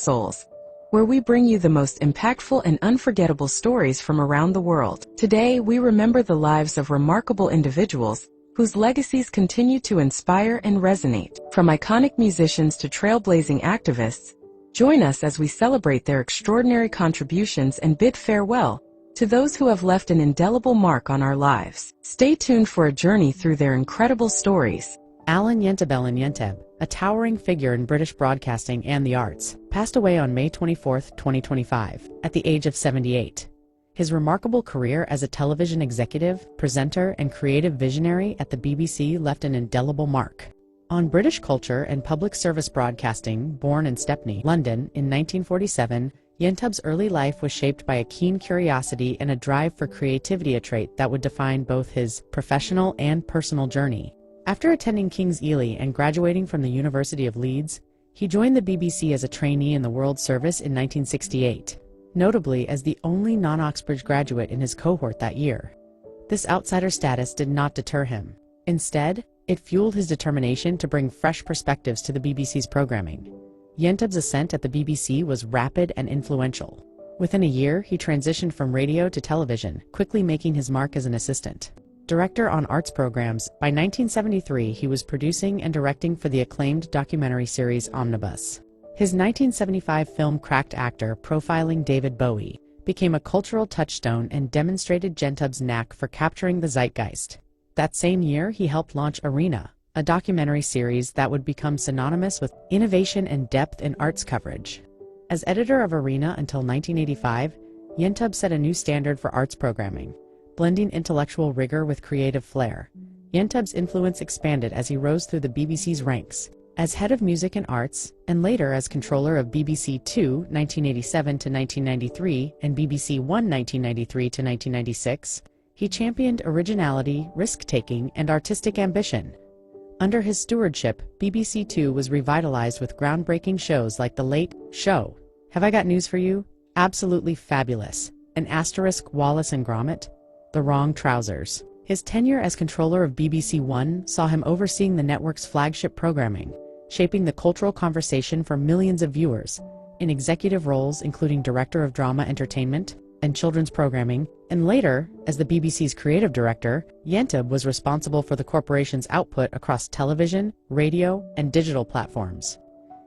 Souls, where we bring you the most impactful and unforgettable stories from around the world. Today, we remember the lives of remarkable individuals whose legacies continue to inspire and resonate. From iconic musicians to trailblazing activists, join us as we celebrate their extraordinary contributions and bid farewell to those who have left an indelible mark on our lives. Stay tuned for a journey through their incredible stories. Alan Yenteb, a towering figure in British broadcasting and the arts, passed away on May 24, 2025, at the age of 78. His remarkable career as a television executive, presenter, and creative visionary at the BBC left an indelible mark on British culture and public service broadcasting. Born in Stepney, London, in 1947, Yenteb's early life was shaped by a keen curiosity and a drive for creativity, a trait that would define both his professional and personal journey. After attending King's Ely and graduating from the University of Leeds, he joined the BBC as a trainee in the World Service in 1968, notably as the only non-Oxbridge graduate in his cohort that year. This outsider status did not deter him. Instead, it fueled his determination to bring fresh perspectives to the BBC's programming. Yenteb's ascent at the BBC was rapid and influential. Within a year, he transitioned from radio to television, quickly making his mark as an assistant director on arts programs. By 1973, he was producing and directing for the acclaimed documentary series Omnibus. His 1975 film Cracked Actor, profiling David Bowie, became a cultural touchstone and demonstrated Yenteb's knack for capturing the zeitgeist. That same year, he helped launch Arena, a documentary series that would become synonymous with innovation and depth in arts coverage. As editor of Arena until 1985, Yenteb set a new standard for arts programming, blending intellectual rigor with creative flair. Yenteb's influence expanded as he rose through the BBC's ranks. As head of music and arts, and later as controller of BBC Two 1987 to 1993 and BBC One 1993 to 1996, he championed originality, risk-taking, and artistic ambition. Under his stewardship, BBC Two was revitalized with groundbreaking shows like The Late Show. Have I got news for you? Absolutely fabulous. An asterisk Wallace and Gromit? The Wrong Trousers. His tenure as controller of BBC One saw him overseeing the network's flagship programming, shaping the cultural conversation for millions of viewers. In executive roles including Director of Drama Entertainment and Children's Programming, and later, as the BBC's creative director, Yenteb was responsible for the corporation's output across television, radio, and digital platforms.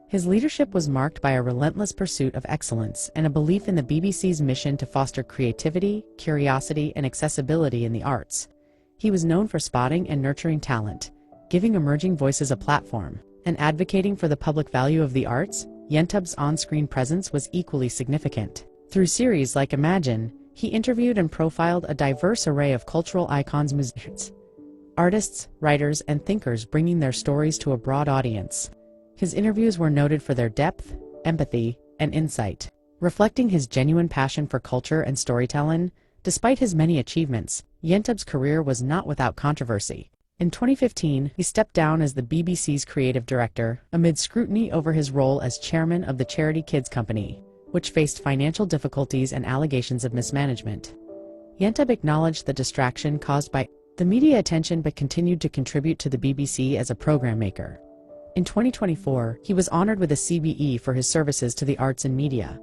His leadership was marked by a relentless pursuit of excellence and a belief in the BBC's mission to foster creativity, curiosity, and accessibility in the arts. He was known for spotting and nurturing talent, giving emerging voices a platform, and advocating for the public value of the arts. Yenteb's on-screen presence was equally significant. Through series like Imagine, he interviewed and profiled a diverse array of cultural icons, musicians, artists, writers, and thinkers, bringing their stories to a broad audience. His interviews were noted for their depth, empathy, and insight, reflecting his genuine passion for culture and storytelling. Despite his many achievements, Yenteb's career was not without controversy. In 2015, he stepped down as the BBC's creative director, amid scrutiny over his role as chairman of the charity Kids Company, which faced financial difficulties and allegations of mismanagement. Yenteb acknowledged the distraction caused by the media attention but continued to contribute to the BBC as a program maker. In 2024, he was honored with a CBE for his services to the arts and media.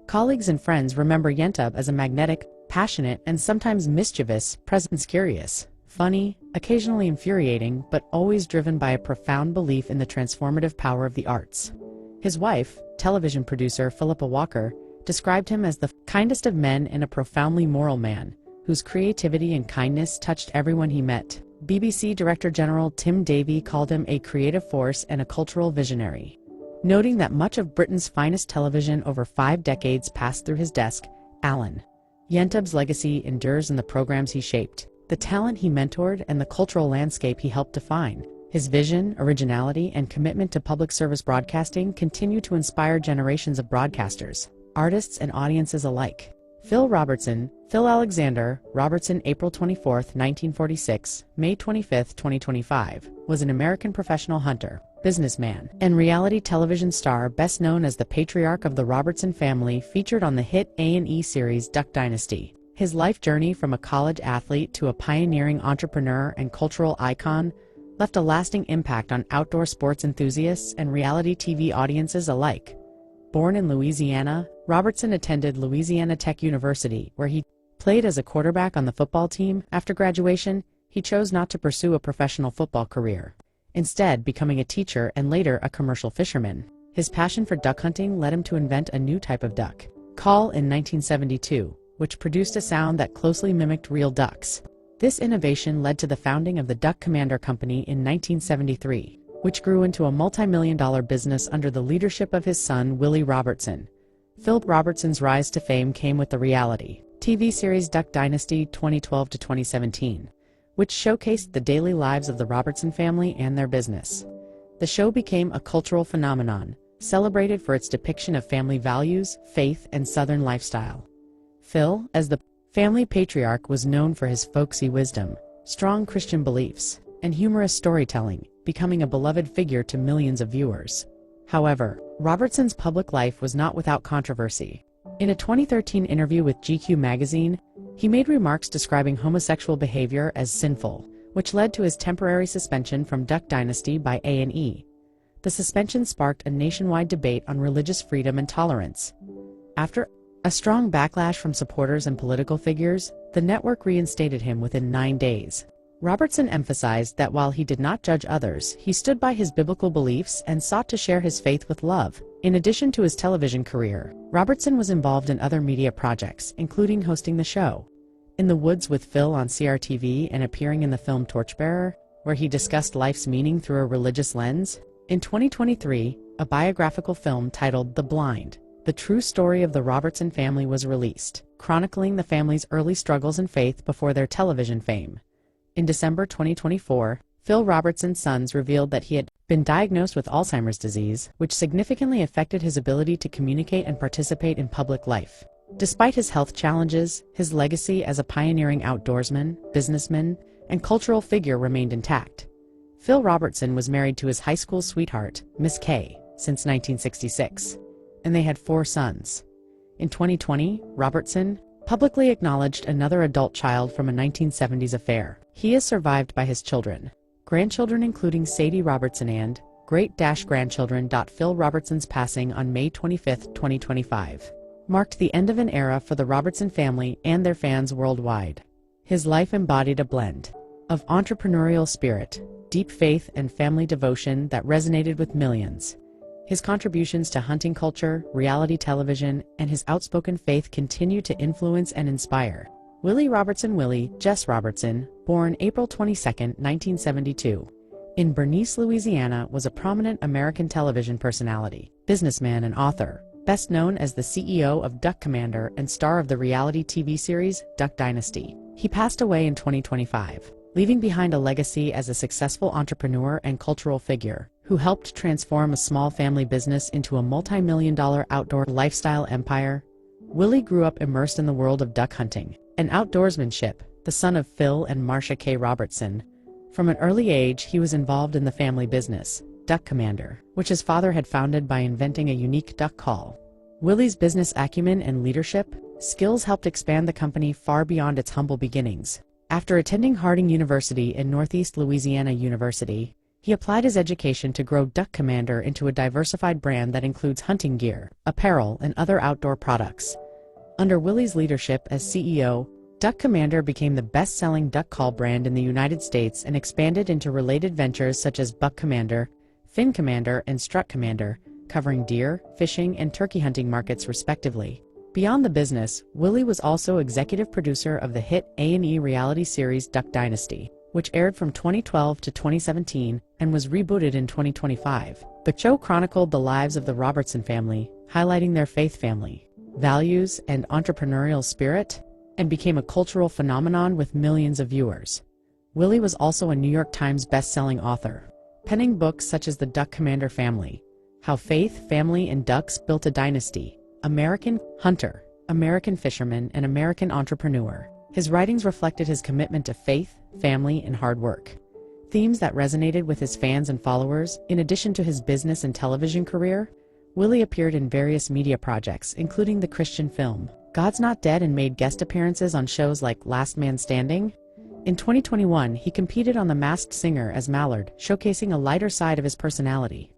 Colleagues and friends remember Yenteb as a magnetic, passionate, and sometimes mischievous presence, curious, funny, occasionally infuriating, but always driven by a profound belief in the transformative power of the arts. His wife, television producer Philippa Walker, described him as the kindest of men and a profoundly moral man, whose creativity and kindness touched everyone he met. BBC Director General Tim Davie called him a creative force and a cultural visionary, noting that much of Britain's finest television over 5 decades passed through his desk. Alan Yenteb's legacy endures in the programs he shaped, the talent he mentored, and the cultural landscape he helped define. His vision, originality, and commitment to public service broadcasting continue to inspire generations of broadcasters, artists, and audiences alike. Phil Alexander Robertson, April 24, 1946, May 25, 2025, was an American professional hunter, businessman, and reality television star best known as the patriarch of the Robertson family, featured on the hit A&E series Duck Dynasty. His life journey from a college athlete to a pioneering entrepreneur and cultural icon left a lasting impact on outdoor sports enthusiasts and reality TV audiences alike. Born in Louisiana, Robertson attended Louisiana Tech University, where he played as a quarterback on the football team. After graduation, he chose not to pursue a professional football career, instead becoming a teacher and later a commercial fisherman. His passion for duck hunting led him to invent a new type of duck, call, in 1972, which produced a sound that closely mimicked real ducks. This innovation led to the founding of the Duck Commander Company in 1973, which grew into a multi-million-dollar business under the leadership of his son, Willie Robertson. Phil Robertson's rise to fame came with the reality TV series Duck Dynasty 2012 to 2017, which showcased the daily lives of the Robertson family and their business. The show became a cultural phenomenon, celebrated for its depiction of family values, faith, and Southern lifestyle. Phil, as the family patriarch, was known for his folksy wisdom, strong Christian beliefs, and humorous storytelling, becoming a beloved figure to millions of viewers. However, Robertson's public life was not without controversy. In a 2013 interview with GQ magazine, he made remarks describing homosexual behavior as sinful, which led to his temporary suspension from Duck Dynasty by A&E. The suspension sparked a nationwide debate on religious freedom and tolerance. After a strong backlash from supporters and political figures, the network reinstated him within 9 days. Robertson emphasized that while he did not judge others, he stood by his biblical beliefs and sought to share his faith with love. In addition to his television career, Robertson was involved in other media projects, including hosting the show In the Woods with Phil on CRTV and appearing in the film Torchbearer, where he discussed life's meaning through a religious lens. In 2023, a biographical film titled The Blind, the true story of the Robertson family, was released, chronicling the family's early struggles and faith before their television fame. In December 2024, Phil Robertson's sons revealed that he had been diagnosed with Alzheimer's disease, which significantly affected his ability to communicate and participate in public life. Despite his health challenges, his legacy as a pioneering outdoorsman, businessman, and cultural figure remained intact. Phil Robertson was married to his high school sweetheart, Miss Kay, since 1966, and they had 4 sons. In 2020, Robertson publicly acknowledged another adult child from a 1970s affair. He is survived by his children, grandchildren including Sadie Robertson, and great-grandchildren. Phil Robertson's passing on May 25, 2025, marked the end of an era for the Robertson family and their fans worldwide. His life embodied a blend of entrepreneurial spirit, deep faith, and family devotion that resonated with millions. His contributions to hunting culture, reality television, and his outspoken faith continue to influence and inspire. Willie Robertson, Willie Jess Robertson, born April 22, 1972, in Bernice, Louisiana, was a prominent American television personality, businessman, and author, best known as the CEO of Duck Commander and star of the reality TV series Duck Dynasty. He passed away in 2025, leaving behind a legacy as a successful entrepreneur and cultural figure who helped transform a small family business into a multi-million-dollar outdoor lifestyle empire. Willie grew up immersed in the world of duck hunting and outdoorsmanship, the son of Phil and Marcia K. Robertson. From an early age, he was involved in the family business, Duck Commander, which his father had founded by inventing a unique duck call. Willie's business acumen and leadership skills helped expand the company far beyond its humble beginnings. After attending Harding University and Northeast Louisiana University, he applied his education to grow Duck Commander into a diversified brand that includes hunting gear, apparel, and other outdoor products. Under Willie's leadership as CEO, Duck Commander became the best-selling duck call brand in the United States and expanded into related ventures such as Buck Commander, Fin Commander, and Strut Commander, covering deer, fishing, and turkey hunting markets respectively. Beyond the business, Willie was also executive producer of the hit A&E reality series Duck Dynasty, which aired from 2012 to 2017 and was rebooted in 2025. The show chronicled the lives of the Robertson family, highlighting their faith, family values, and entrepreneurial spirit, and became a cultural phenomenon with millions of viewers. Willie was also a New York Times best-selling author, penning books such as The Duck Commander Family, How Faith, Family, and Ducks Built a Dynasty, American Hunter, American Fisherman, and American Entrepreneur. His writings reflected his commitment to faith, family, and hard work, themes that resonated with his fans and followers. In addition to his business and television career, Willie appeared in various media projects, including the Christian film God's Not Dead, and made guest appearances on shows like Last Man Standing. In 2021, he competed on The Masked Singer as Mallard, showcasing a lighter side of his personality.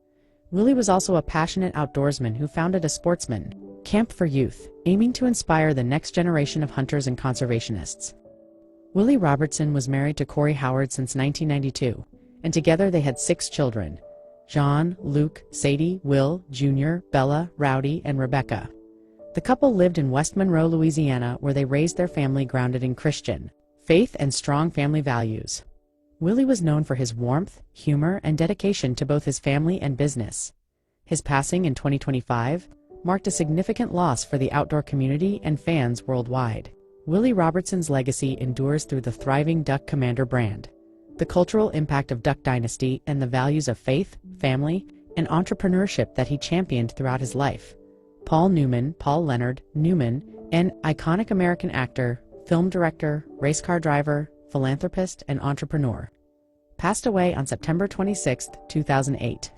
Willie was also a passionate outdoorsman who founded a sportsman camp for youth, aiming to inspire the next generation of hunters and conservationists. Willie Robertson was married to Corey Howard since 1992, and together they had 6 children: John, Luke, Sadie, Will, Jr., Bella, Rowdy, and Rebecca. The couple lived in West Monroe, Louisiana, where they raised their family grounded in Christian faith and strong family values. Willie was known for his warmth, humor, and dedication to both his family and business. His passing in 2025 marked a significant loss for the outdoor community and fans worldwide. Willie Robertson's legacy endures through the thriving Duck Commander brand, the cultural impact of Duck Dynasty, and the values of faith, family, and entrepreneurship that he championed throughout his life. Paul Leonard Newman, an iconic American actor, film director, race car driver, philanthropist, and entrepreneur, passed away on September 26, 2008,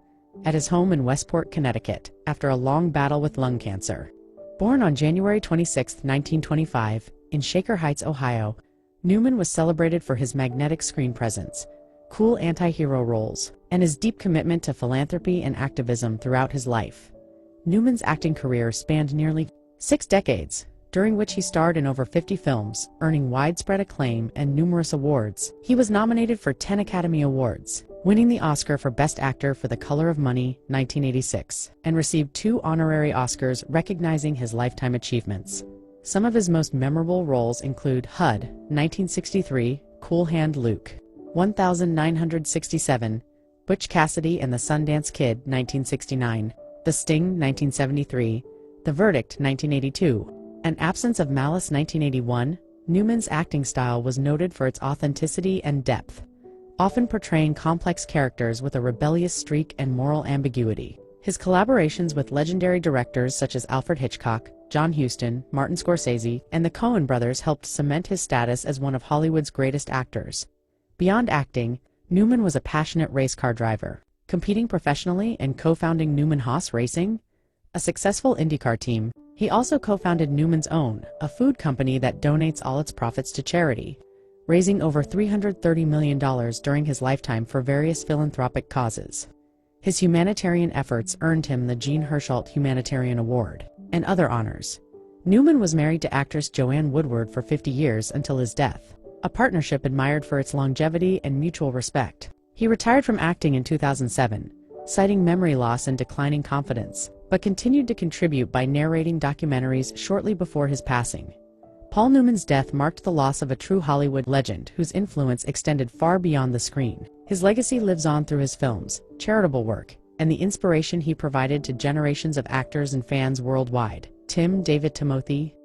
at his home in Westport, Connecticut, after a long battle with lung cancer. Born on January 26, 1925, in Shaker Heights, Ohio, Newman was celebrated for his magnetic screen presence, cool anti-hero roles, and his deep commitment to philanthropy and activism throughout his life. Newman's acting career spanned nearly 6 decades, during which he starred in over 50 films, earning widespread acclaim and numerous awards. He was nominated for 10 Academy Awards, winning the Oscar for Best Actor for The Color of Money, 1986, and received 2 honorary Oscars recognizing his lifetime achievements. Some of his most memorable roles include HUD, 1963, Cool Hand Luke, 1967, Butch Cassidy and the Sundance Kid, 1969, The Sting, 1973, The Verdict, 1982, and Absence of Malice, 1981. Newman's acting style was noted for its authenticity and depth, often portraying complex characters with a rebellious streak and moral ambiguity. His collaborations with legendary directors such as Alfred Hitchcock, John Huston, Martin Scorsese, and the Coen brothers helped cement his status as one of Hollywood's greatest actors. Beyond acting, Newman was a passionate race car driver, competing professionally and co-founding Newman Haas Racing, a successful IndyCar team. He also co-founded Newman's Own, a food company that donates all its profits to charity, raising over $330 million during his lifetime for various philanthropic causes. His humanitarian efforts earned him the Jean Hersholt Humanitarian Award and other honors. Newman was married to actress Joanne Woodward for 50 years until his death, a partnership admired for its longevity and mutual respect. He retired from acting in 2007, citing memory loss and declining confidence, but continued to contribute by narrating documentaries shortly before his passing. Paul Newman's death marked the loss of a true Hollywood legend whose influence extended far beyond the screen. His legacy lives on through his films, charitable work, and the inspiration he provided to generations of actors and fans worldwide. Tim David Timothy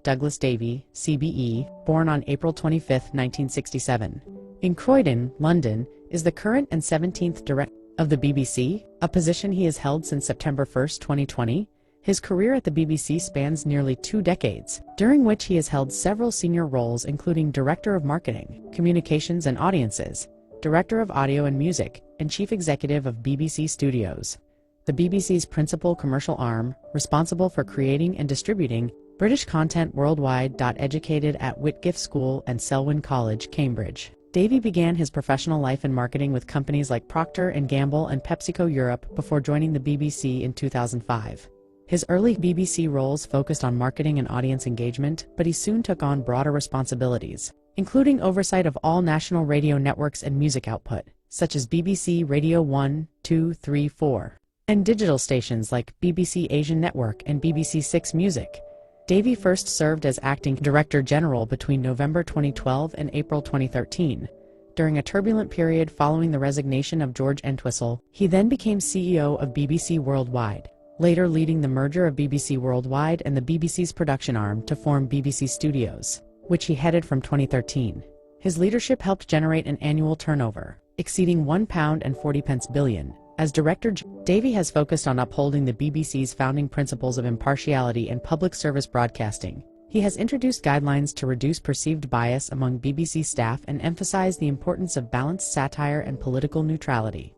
Douglas Davey, CBE, born on April 25, 1967, in Croydon, London, is the current and 17th director of the BBC, a position he has held since September 1, 2020. His career at the BBC spans nearly 2 decades, during which he has held several senior roles including Director of Marketing, Communications and Audiences, Director of Audio and Music, and Chief Executive of BBC Studios, the BBC's principal commercial arm, responsible for creating and distributing British content worldwide. Educated at Whitgift School and Selwyn College, Cambridge, Davey began his professional life in marketing with companies like Procter & Gamble and PepsiCo Europe before joining the BBC in 2005. His early BBC roles focused on marketing and audience engagement, but he soon took on broader responsibilities, including oversight of all national radio networks and music output, such as BBC Radio 1, 2, 3, 4, and digital stations like BBC Asian Network and BBC 6 Music. Davey first served as acting Director General between November 2012 and April 2013. During a turbulent period following the resignation of George Entwistle, he then became CEO of BBC Worldwide, later leading the merger of BBC Worldwide and the BBC's production arm to form BBC Studios, which he headed from 2013. His leadership helped generate an annual turnover exceeding £1.40 billion. As director, Davey has focused on upholding the BBC's founding principles of impartiality and public service broadcasting. He has introduced guidelines to reduce perceived bias among BBC staff and emphasized the importance of balanced satire and political neutrality.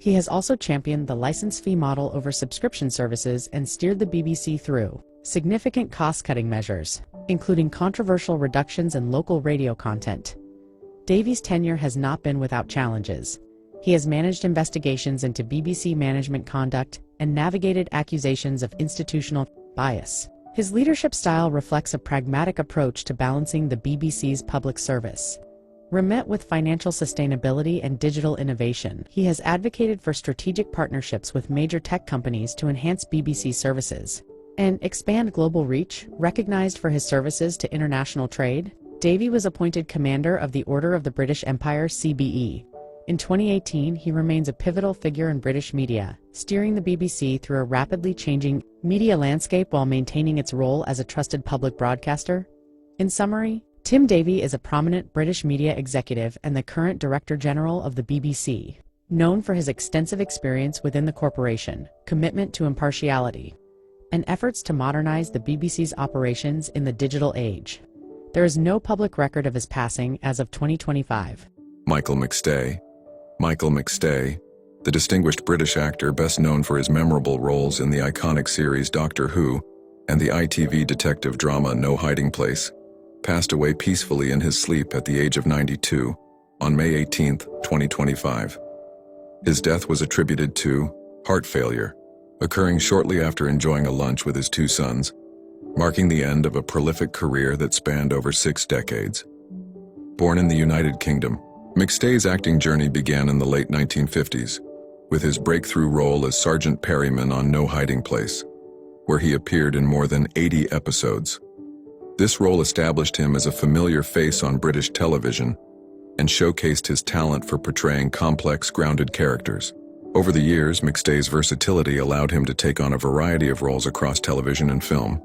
He has also championed the license fee model over subscription services and steered the BBC through significant cost-cutting measures, including controversial reductions in local radio content. Davey's tenure has not been without challenges. He has managed investigations into BBC management conduct and navigated accusations of institutional bias. His leadership style reflects a pragmatic approach to balancing the BBC's public service, met with financial sustainability and digital innovation. He has advocated for strategic partnerships with major tech companies to enhance BBC services and expand global reach. Recognized for his services to international trade, Davey was appointed Commander of the Order of the British Empire (CBE). In 2018, he remains a pivotal figure in British media, steering the BBC through a rapidly changing media landscape while maintaining its role as a trusted public broadcaster. In summary, Tim Davie is a prominent British media executive and the current Director General of the BBC, known for his extensive experience within the corporation, commitment to impartiality, and efforts to modernize the BBC's operations in the digital age. There is no public record of his passing as of 2025. Michael McStay. Michael McStay, the distinguished British actor best known for his memorable roles in the iconic series Doctor Who and the ITV detective drama No Hiding Place, passed away peacefully in his sleep at the age of 92 on May 18, 2025. His death was attributed to heart failure, occurring shortly after enjoying a lunch with his two sons, marking the end of a prolific career that spanned over 6 decades. Born in the United Kingdom, McStay's acting journey began in the late 1950s, with his breakthrough role as Sergeant Perryman on No Hiding Place, where he appeared in more than 80 episodes. This role established him as a familiar face on British television and showcased his talent for portraying complex, grounded characters. Over the years, McStay's versatility allowed him to take on a variety of roles across television and film,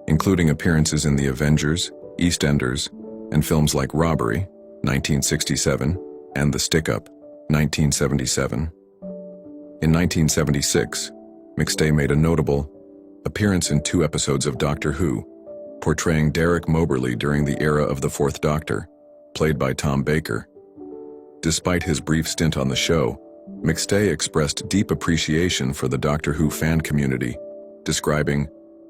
including appearances in The Avengers, EastEnders, and films like Robbery, 1967, and The Stick-Up, 1977. In 1976, McStay made a notable appearance in 2 episodes of Doctor Who, portraying Derek Moberly during the era of the Fourth Doctor, played by Tom Baker. Despite his brief stint on the show, McStay expressed deep appreciation for the Doctor Who fan community, describing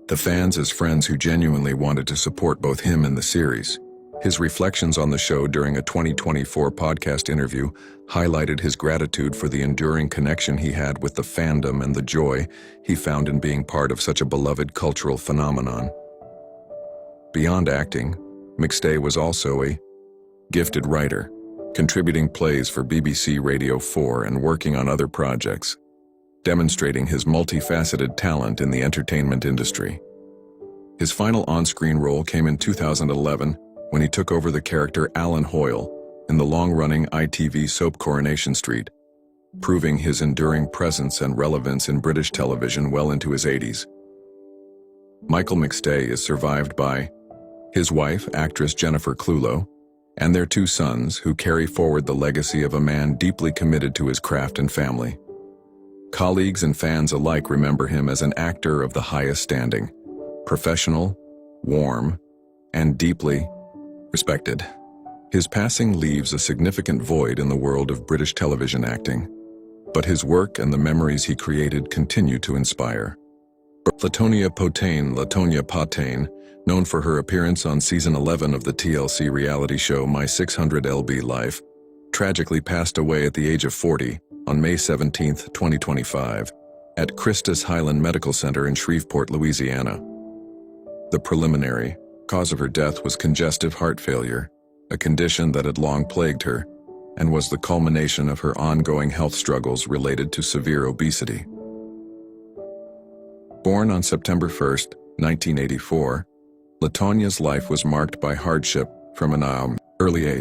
the fans as friends who genuinely wanted to support both him and the series. His reflections on the show during a 2024 podcast interview highlighted his gratitude for the enduring connection he had with the fandom and the joy he found in being part of such a beloved cultural phenomenon. Beyond acting, McStay was also a gifted writer, contributing plays for BBC Radio 4 and working on other projects, demonstrating his multifaceted talent in the entertainment industry. His final on-screen role came in 2011 when he took over the character Alan Hoyle in the long-running ITV soap Coronation Street, proving his enduring presence and relevance in British television well into his 80s. Michael McStay is survived by his wife, actress Jennifer Clulow, and their 2 sons who carry forward the legacy of a man deeply committed to his craft and family. Colleagues and fans alike remember him as an actor of the highest standing, professional, warm, and deeply respected. His passing leaves a significant void in the world of British television acting, but his work and the memories he created continue to inspire. Latonia Potane, known for her appearance on season 11 of the TLC reality show My 600lb Life, tragically passed away at the age of 40 on May 17, 2025, at Christus Highland Medical Center in Shreveport, Louisiana. The preliminary cause of her death was congestive heart failure, a condition that had long plagued her and was the culmination of her ongoing health struggles related to severe obesity. Born on September 1, 1984, Latonia's life was marked by hardship from an early age.